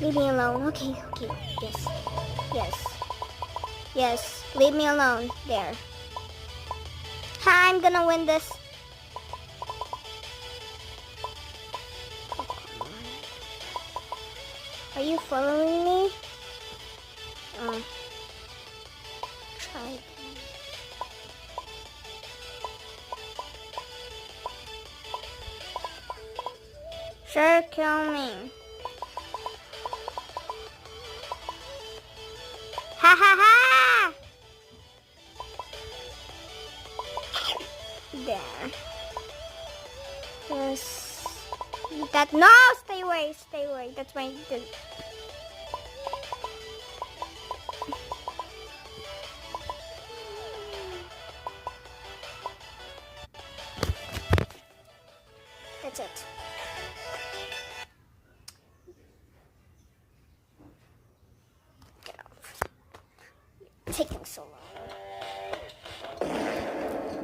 Leave me alone. Okay, okay. Yes. Yes. Yes. Leave me alone. There. I'm gonna win this. Are you following me? Oh. Try. Sure, kill me. Ha ha ha! There. Yes. That no! Stay away! Stay away! That's my. That's it. Get off. Taking so long.